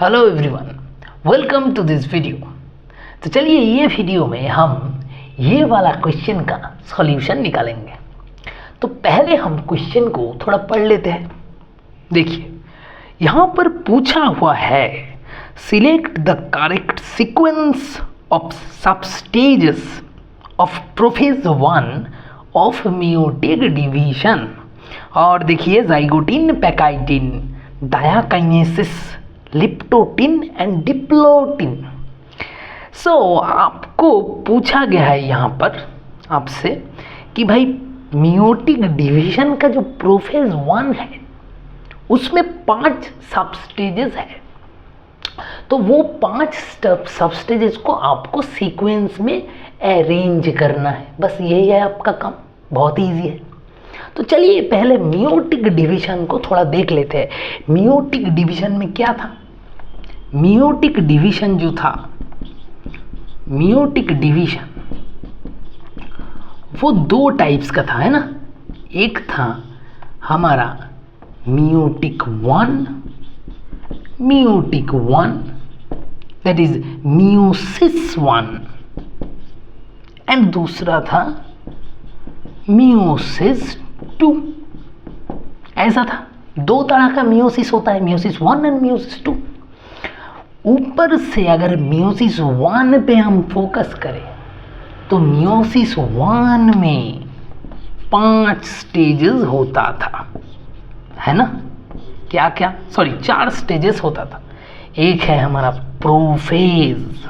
Hello everyone, welcome to this video. तो चलिए ये वीडियो में हम ये वाला क्वेश्चन का सॉल्यूशन निकालेंगे। तो पहले हम क्वेश्चन को थोड़ा पढ़ लेते हैं। देखिए यहाँ पर पूछा हुआ है, select the correct sequence of sub stages of prophase 1 of meiotic division. और देखिए zygotene, pachytene, diakinesis, leptotene and diplotene. आपको पूछा गया है यहाँ पर आपसे कि भाई मेयोटिक डिवीजन का जो प्रोफेज 1 है उसमें 5 सब स्टेजेस है। तो वो 5 सब स्टेजेस को आपको सीक्वेंस में अरेंज करना है। बस यही है आपका काम, बहुत ईजी है। तो चलिए पहले मेयोटिक डिवीजन को थोड़ा देख लेते हैं। मेयोटिक डिवीजन में क्या था? मेयोटिक डिवीजन जो था, मेयोटिक डिवीजन वो 2 टाइप्स का था, है ना। एक था हमारा meiotic 1 that is meiosis 1 and दूसरा था मियोसिस 2। ऐसा था, 2 तरह का मियोसिस होता है, मियोसिस 1 एंड मियोसिस 2। ऊपर से अगर मियोसिस 1 पे हम फोकस करें तो मियोसिस 1 में 5 स्टेजेस होता था, है ना। क्या क्या, सॉरी 4 स्टेजेस होता था। एक है हमारा प्रोफेज,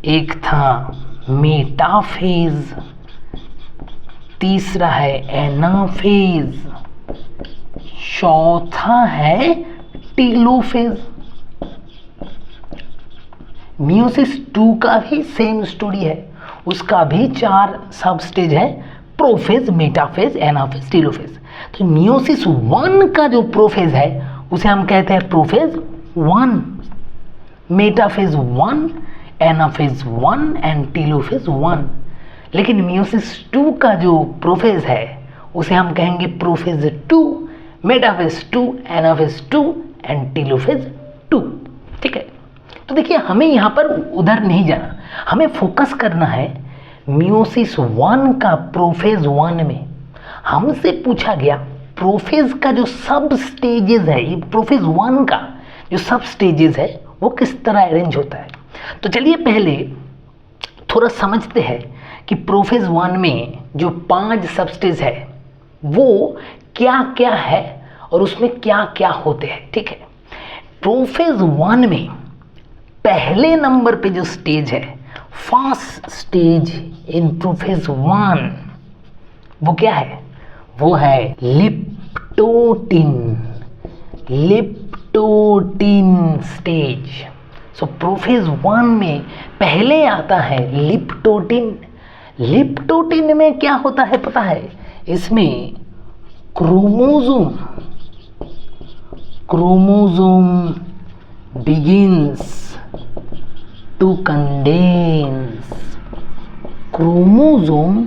एक था मेटाफेज, तीसरा है एनाफेज, चौथा है टेलोफेज। मियोसिस 2 का भी सेम स्टोरी है, उसका भी 4 सब स्टेज है, प्रोफेज, मेटाफेज, एनाफेज, टेलोफेज। तो मियोसिस 1 का जो प्रोफेज है उसे हम कहते हैं prophase 1, metaphase 1, anaphase 1 and telophase 1। लेकिन मियोसिस 2 का जो प्रोफेज है उसे हम कहेंगे prophase 2, metaphase 2, anaphase 2 and telophase 2। ठीक है। तो देखिए हमें यहाँ पर उधर नहीं जाना, हमें फोकस करना है मियोसिस 1 का प्रोफेज 1 में। हमसे पूछा गया प्रोफेज का जो सब स्टेजेस है, ये प्रोफेज 1 का जो सब स्टेजेस है वो किस तरह अरेंज होता है। तो चलिए पहले थोड़ा समझते हैं कि प्रोफेज 1 में जो 5 सब स्टेज है वो क्या क्या है और उसमें क्या क्या होते हैं। ठीक है। प्रोफेज 1 में पहले नंबर पे जो स्टेज है, फर्स्ट स्टेज इन प्रोफेज 1, वो क्या है? वो है लिप्टोटिन, लिप्टोटिन स्टेज। प्रोफेज 1 में पहले आता है लिप्टोटिन। लिप्टोटिन में क्या होता है पता है? इसमें chromosome begins to condense। Chromosome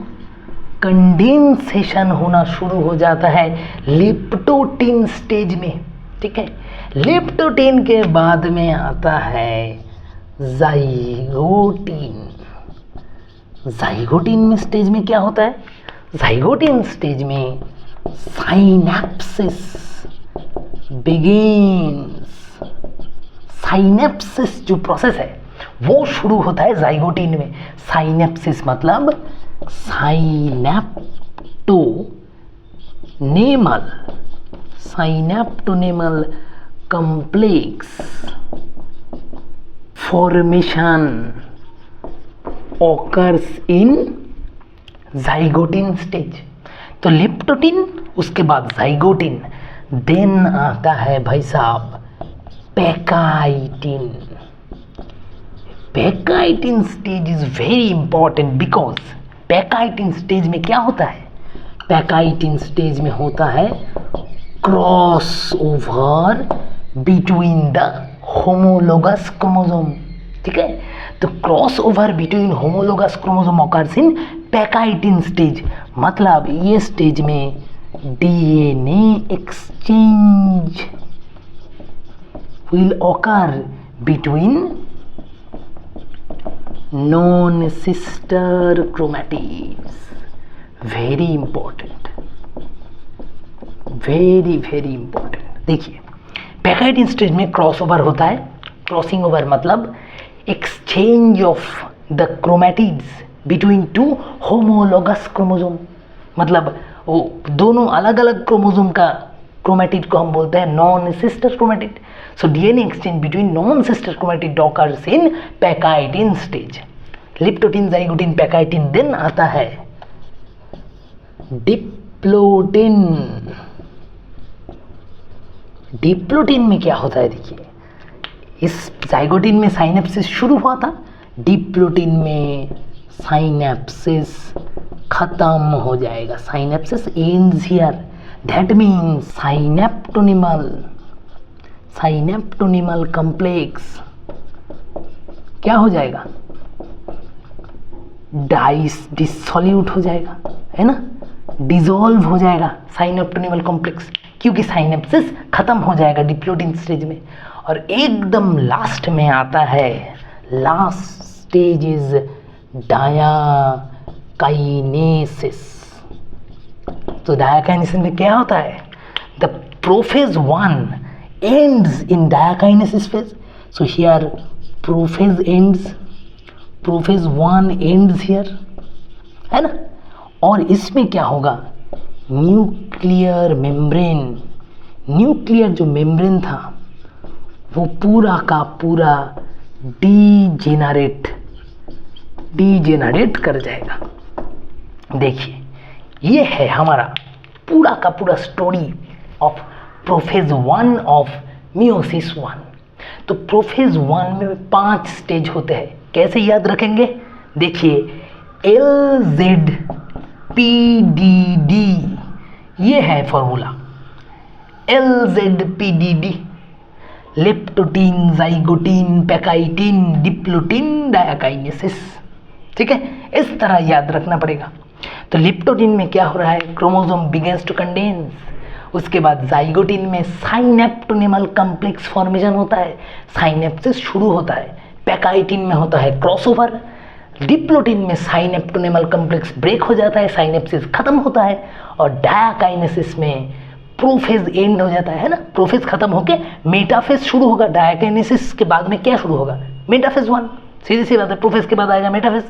condensation होना शुरू हो जाता है लिप्टोटिन स्टेज में। ठीक है। लिप्टोटिन के बाद में आता है जाइगोटिन। जाइगोटिन में स्टेज में क्या होता है? जाइगोटिन स्टेज में साइनेप्सिस बिगिंस। साइनेप्सिस जो प्रोसेस है वो शुरू होता है जाइगोटिन में। साइनेप्सिस मतलब synaptonemal complex formation occurs in zygotene stage. तो लिप्टोटिन, उसके बाद जाइगोटिन, देन आता है भाई साहब pachytene. Pachytene stage is very important because pachytene stage में क्या होता है? पैकाइटिन स्टेज में होता है cross over between the homologous chromosome. ठीक है। तो cross over between homologous chromosome occurs in pachytene stage. मतलब ये स्टेज में DNA exchange will occur between non-sister chromatids. Very important, very very important. देखिए पैकाइटिन स्टेज में क्रॉस ओवर होता है. क्रॉसिंग ओवर मतलब exchange of the chromatids between two homologous chromosome. मतलब वो दोनों अलग अलग क्रोमोसोम का क्रोमैटिड को हम बोलते हैं non sister chromatid. So DNA exchange between non sister chromatid occurs in pachytene stage. Leptotene, zygotene, pachytene. Then आता है डिप्लोटिन. डिप्लोटिन में क्या होता है देखिए, इस जाइगोटिन में साइनेप्सिस शुरू हुआ था, डिप्लोटिन में साइनेप्सिस खत्म हो जाएगा. Synapsis ends here. That means synaptonemal complex क्या हो जाएगा, डिसॉल्यूट हो जाएगा, है ना, डिसॉल्व हो जाएगा साइनेप्टोनिमल कॉम्प्लेक्स, क्योंकि साइनेप्सिस खत्म हो जाएगा डिप्लोटिन स्टेज में. और एकदम लास्ट में आता है, लास्ट स्टेज इज डायाकाइनेसिस. तो डायाकाइनेसिस में क्या होता है, the prophase 1 ends in diakinesis phase. So here prophase ends, prophase 1 ends here, है ना. और इसमें क्या होगा, न्यूक्लियर मेम्ब्रेन, न्यूक्लियर जो मेम्ब्रेन था वो पूरा का पूरा डीजेनरेट कर जाएगा. देखिए ये है हमारा पूरा का पूरा story of prophase 1 of meiosis 1. तो प्रोफेज 1 में 5 स्टेज होते हैं. कैसे याद रखेंगे, देखिए LZPDD ये है formula. LZPDD, leptotene, zygotene, pachytene, diplotene, diakinesis. ठीक है, इस तरह याद रखना पड़ेगा. तो लेप्टोटीन में क्या हो रहा है, क्रोमोसोम बिगिंस टू कंडेंस. उसके बाद जाइगोटिन में साइनेप्टोनिमल कॉम्प्लेक्स फॉर्मेशन होता है, साइनेप्सिस शुरू होता है. पैकाइटिन में होता है क्रॉसओवर. डिप्लोटिन में साइनेप्टोनिमल कॉम्प्लेक्स ब्रेक हो जाता है, साइनेप्सिस खत्म होता है. और डायाकाइनेसिस में प्रोफेज एंड हो जाता है ना, प्रोफेज खत्म होके मेटाफेज शुरू होगा. डायाकाइनेसिस के बाद में क्या शुरू होगा, मेटाफेज 1. सीधी सी बात है, प्रोफेज के बाद आएगा मेटाफेज.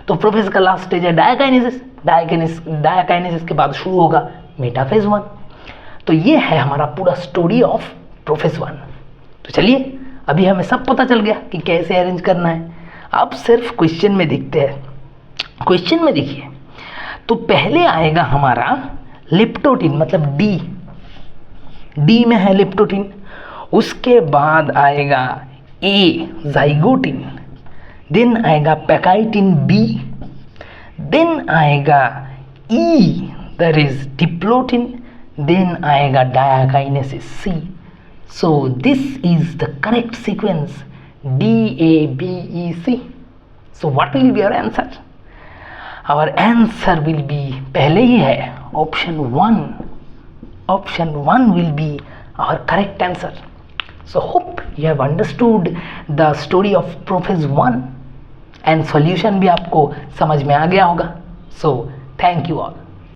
तो प्रोफेज का लास्ट स्टेज है डायाकाइनेसिस. डायाकाइनेसिस के बाद शुरू होगा मेटाफेज 1. तो ये है हमारा पूरा स्टोरी ऑफ प्रोफेज 1. तो चलिए अभी हमें सब पता चल गया कि कैसे अरेंज करना है. अब सिर्फ क्वेश्चन में देखते हैं. क्वेश्चन में देखिए, तो पहले आएगा हमारा लेप्टोटीन, मतलब डी में है लेप्टोटीन. उसके बाद आएगा ए जाइगोटीन, देन आएगा पैकाइटिन बी, देन आएगा E that is diplotene, then आएगा diakinesis C. So this is the correct sequence DABEC. So what will be our answer? Our answer will be पहले ही है option 1. Option 1 will be our correct answer. So hope you have understood the story of Prophase 1 and solution भी आपको समझ में आ गया होगा. So thank you all.